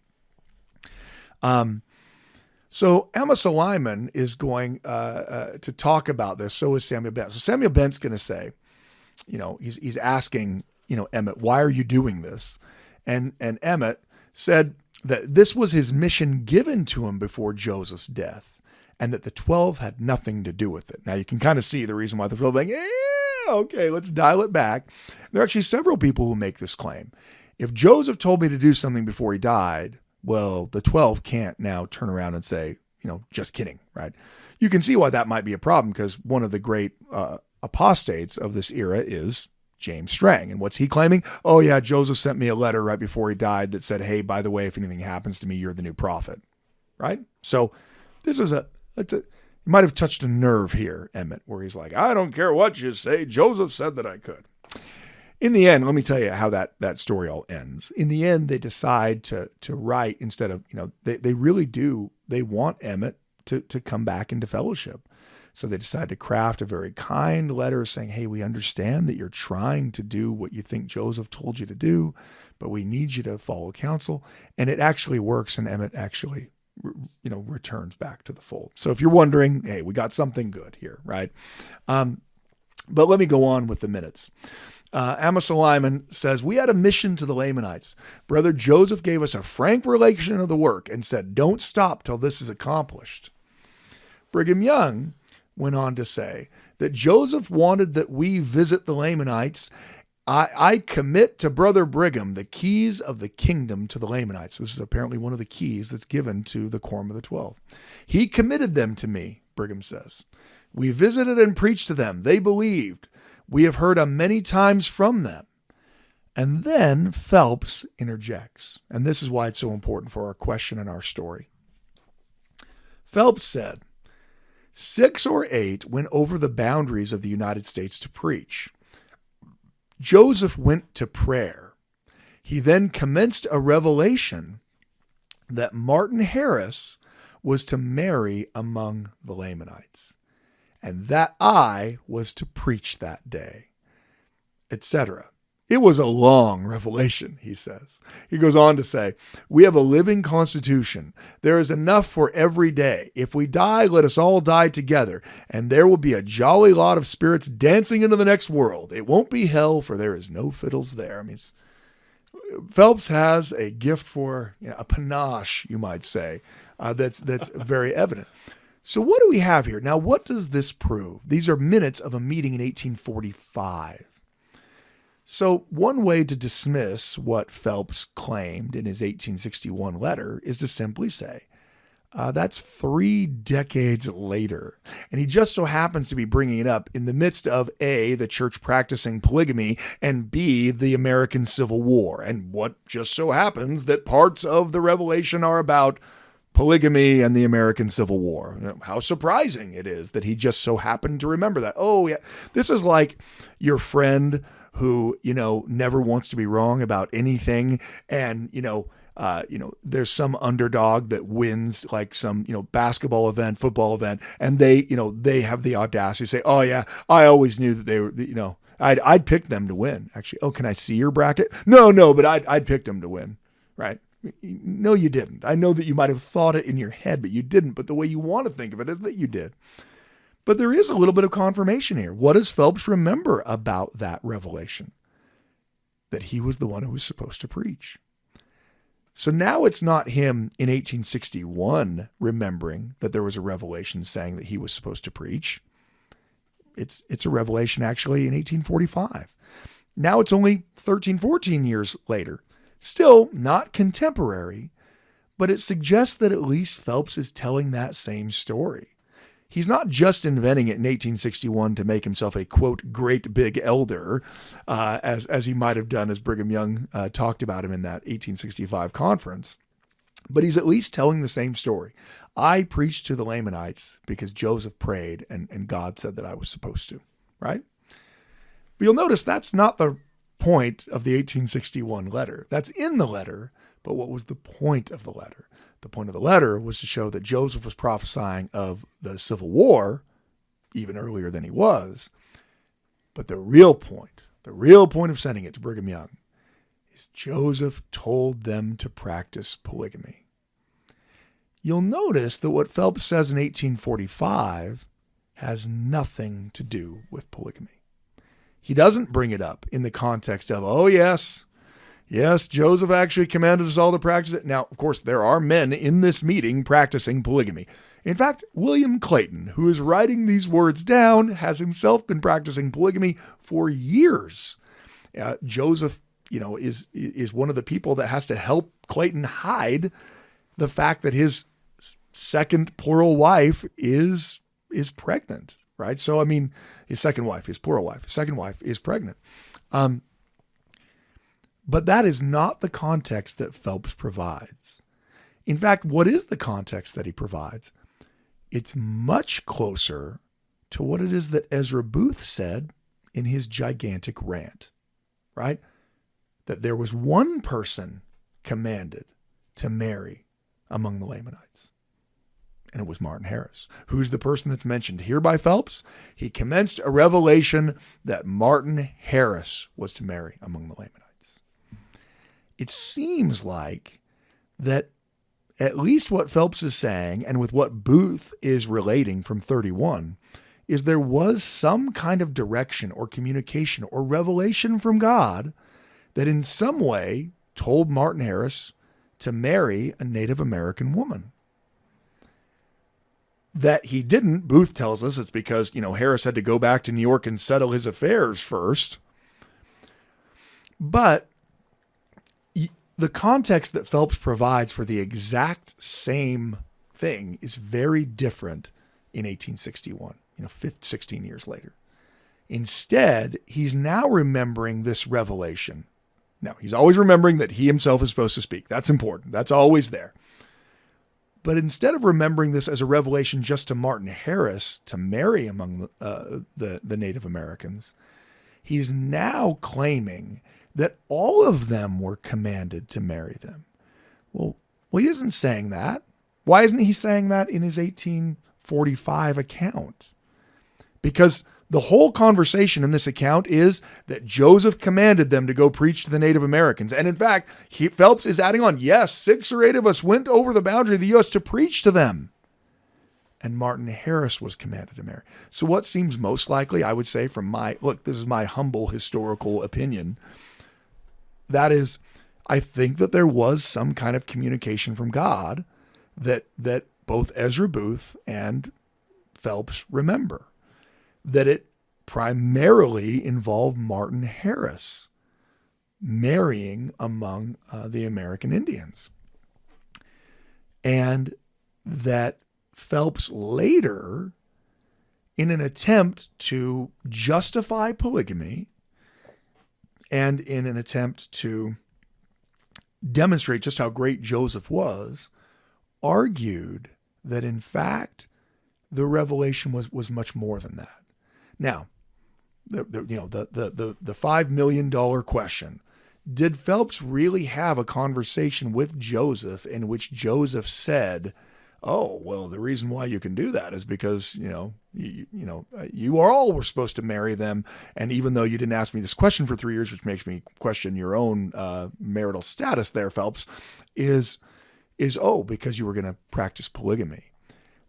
So Emma Suleiman is going to talk about this. So is Samuel Bent. So Samuel Bent's going to say, he's asking, Emmett, why are you doing this? And Emmett said that this was his mission given to him before Joseph's death, and that the 12 had nothing to do with it. Now you can kind of see the reason why the 12 are like, yeah, okay, let's dial it back. There are actually several people who make this claim. If Joseph told me to do something before he died, well, the 12 can't now turn around and say, just kidding, right? You can see why that might be a problem, because one of the great apostates of this era is James Strang. And what's he claiming? Oh yeah, Joseph sent me a letter right before he died that said, hey, by the way, if anything happens to me, you're the new prophet, right? So this is you might have touched a nerve here, Emmett, where he's like, I don't care what you say. Joseph said that I could. In the end, let me tell you how that story all ends. In the end, they decide to write instead of, they really do. They want Emmett to come back into fellowship. So they decide to craft a very kind letter saying, hey, we understand that you're trying to do what you think Joseph told you to do, but we need you to follow counsel. And it actually works, and Emmett actually, returns back to the fold. So if you're wondering, hey, we got something good here, right? But let me go on with the minutes. Amma Suleiman says, we had a mission to the Lamanites. Brother Joseph gave us a frank relation of the work and said, don't stop till this is accomplished. Brigham Young went on to say that Joseph wanted that we visit the Lamanites. I commit to Brother Brigham the keys of the kingdom to the Lamanites. This is apparently one of the keys that's given to the Quorum of the 12. He committed them to me, Brigham says. We visited and preached to them. They believed. We have heard many times from them. And then Phelps interjects. And this is why it's so important for our question and our story. Phelps said, 6 or 8 went over the boundaries of the United States to preach. Joseph went to prayer. He then commenced a revelation that Martin Harris was to marry among the Lamanites, and that I was to preach that day, etc. It was a long revelation, he says. He goes on to say, we have a living constitution. There is enough for every day. If we die, let us all die together, and there will be a jolly lot of spirits dancing into the next world. It won't be hell, for there is no fiddles there. I mean, Phelps has a gift for a panache, you might say, that's very evident. So what do we have here? Now, what does this prove? These are minutes of a meeting in 1845. So one way to dismiss what Phelps claimed in his 1861 letter is to simply say, that's 3 decades later. And he just so happens to be bringing it up in the midst of A, the church practicing polygamy, and B, the American Civil War. And what just so happens that parts of the revelation are about polygamy and the American Civil War. How surprising it is that he just so happened to remember that. Oh, yeah. This is like your friend who, never wants to be wrong about anything. And, there's some underdog that wins like some, basketball event, football event. And they have the audacity to say, oh yeah, I always knew that they were, I'd pick them to win actually. Oh, can I see your bracket? No, but I'd picked them to win. Right. No, you didn't. I know that you might have thought it in your head, but you didn't. But the way you want to think of it is that you did. But there is a little bit of confirmation here. What does Phelps remember about that revelation? That he was the one who was supposed to preach. So now it's not him in 1861 remembering that there was a revelation saying that he was supposed to preach. It's a revelation actually in 1845. Now it's only 13, 14 years later. Still not contemporary, but it suggests that at least Phelps is telling that same story. He's not just inventing it in 1861 to make himself a, quote, great big elder, as he might have done as Brigham Young talked about him in that 1865 conference. But he's at least telling the same story. I preached to the Lamanites because Joseph prayed and God said that I was supposed to, right? But you'll notice that's not the point of the 1861 letter. That's in the letter, But what was the point of the letter? The point of the letter was to show that Joseph was prophesying of the Civil War even earlier than he was. But the real point of sending it to Brigham Young is Joseph told them to practice polygamy. You'll notice that what Phelps says in 1845 has nothing to do with polygamy. He doesn't bring it up in the context of, oh yes, Joseph actually commanded us all to practice it. Now, of course, there are men in this meeting practicing polygamy. In fact, William Clayton, who is writing these words down, has himself been practicing polygamy for years. Joseph, is one of the people that has to help Clayton hide the fact that his second plural wife is pregnant, right? So, I mean, his second wife is pregnant. But that is not the context that Phelps provides. In fact, what is the context that he provides? It's much closer to what it is that Ezra Booth said in his gigantic rant, right? That there was one person commanded to marry among the Lamanites. And it was Martin Harris. Who's the person that's mentioned here by Phelps? He commenced a revelation that Martin Harris was to marry among the Lamanites. It seems like that at least what Phelps is saying, and with what Booth is relating from 31, is there was some kind of direction or communication or revelation from God that in some way told Martin Harris to marry a Native American woman. That he didn't, Booth tells us it's because, Harris had to go back to New York and settle his affairs first. But the context that Phelps provides for the exact same thing is very different in 1861, 16 years later. Instead, he's now remembering this revelation. Now, he's always remembering that he himself is supposed to speak. That's important. That's always there. But instead of remembering this as a revelation just to Martin Harris to marry among the Native Americans, he's now claiming that all of them were commanded to marry them. Well, he isn't saying that. Why isn't he saying that in his 1845 account? Because the whole conversation in this account is that Joseph commanded them to go preach to the Native Americans. And in fact, Phelps is adding on, yes, 6 or 8 of us went over the boundary of the U.S. to preach to them. And Martin Harris was commanded to marry. So what seems most likely, I would say this is my humble historical opinion. That is, I think that there was some kind of communication from God that both Ezra Booth and Phelps remember. That it primarily involved Martin Harris marrying among the American Indians. And that Phelps later, in an attempt to justify polygamy and in an attempt to demonstrate just how great Joseph was, argued that in fact the revelation was much more than that. Now, the $5 million question: did Phelps really have a conversation with Joseph in which Joseph said, "Oh, well, the reason why you can do that is because you all were supposed to marry them, and even though you didn't ask me this question for 3 years, which makes me question your own marital status, there, Phelps, is because you were going to practice polygamy."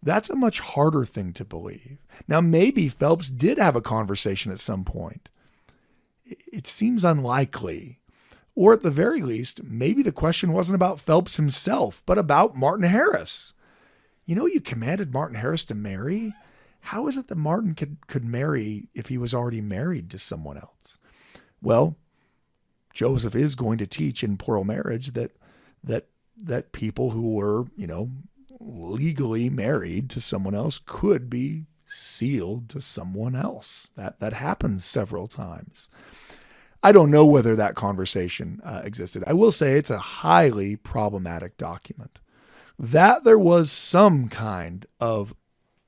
That's a much harder thing to believe. Now, maybe Phelps did have a conversation at some point. It seems unlikely. Or at the very least, maybe the question wasn't about Phelps himself, but about Martin Harris. You commanded Martin Harris to marry? How is it that Martin could marry if he was already married to someone else? Well, Joseph is going to teach in plural marriage that people who were, legally married to someone else could be sealed to someone else. That happens several times. I don't know whether that conversation existed. I will say it's a highly problematic document. That there was some kind of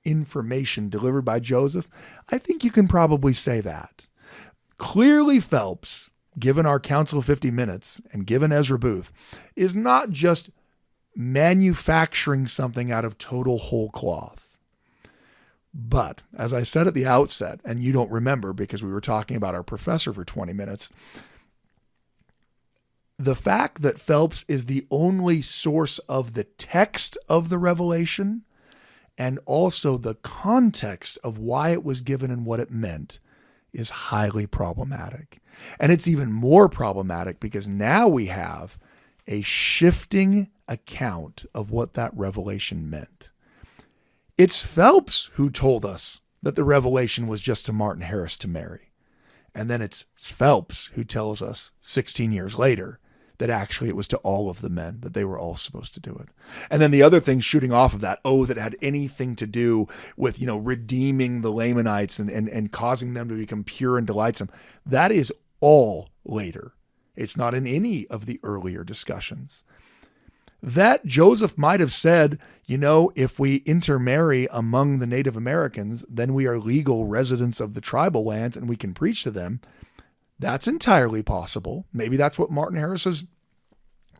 information delivered by Joseph, I think you can probably say that. Clearly Phelps given our Council of 50 Minutes and given Ezra Booth, is not just manufacturing something out of total whole cloth. But, as I said at the outset, and you don't remember because we were talking about our professor for 20 minutes, the fact that Phelps is the only source of the text of the revelation and also the context of why it was given and what it meant is highly problematic. And it's even more problematic because now we have a shifting account of what that revelation meant. It's Phelps who told us that the revelation was just to Martin Harris to marry. And then it's Phelps who tells us 16 years later that actually it was to all of the men, that they were all supposed to do it. And then the other things shooting off of that, that had anything to do with, redeeming the Lamanites and causing them to become pure and delightsome, that is all later. It's not in any of the earlier discussions. That Joseph might have said, if we intermarry among the Native Americans, then we are legal residents of the tribal lands and we can preach to them. That's entirely possible. Maybe that's what Martin Harris's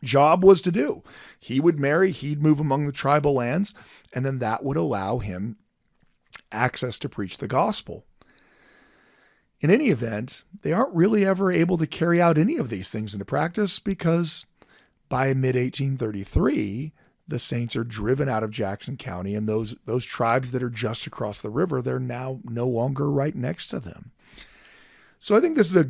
job was to do. He would marry, he'd move among the tribal lands, and then that would allow him access to preach the gospel. In any event, they aren't really ever able to carry out any of these things into practice because by mid-1833, the Saints are driven out of Jackson County, and those tribes that are just across the river, they're now no longer right next to them. So I think this is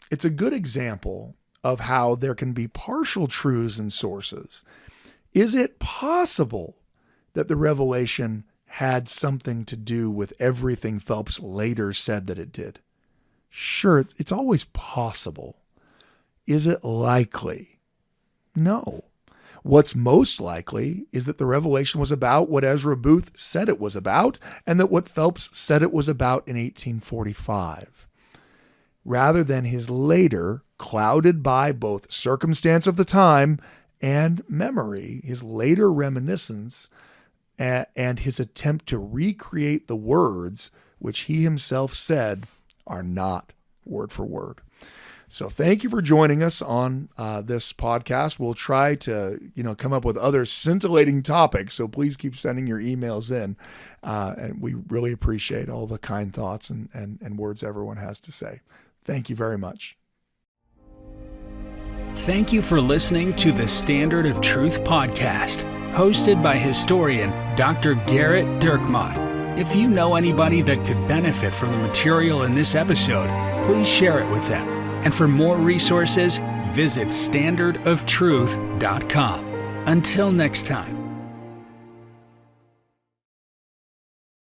it's a good example of how there can be partial truths in sources. Is it possible that the revelation had something to do with everything Phelps later said that it did? Sure, it's always possible. Is it likely? No. What's most likely is that the revelation was about what Ezra Booth said it was about, and that what Phelps said it was about in 1845. Rather than his later, clouded by both circumstance of the time and memory, his later reminiscence and his attempt to recreate the words which he himself said are not word for word. So thank you for joining us on this podcast. We'll try to, come up with other scintillating topics. So please keep sending your emails in. And we really appreciate all the kind thoughts and words everyone has to say. Thank you very much. Thank you for listening to the Standard of Truth podcast, hosted by historian Dr. Garrett Dirkmott. If you know anybody that could benefit from the material in this episode, please share it with them. And for more resources, visit standardoftruth.com. Until next time.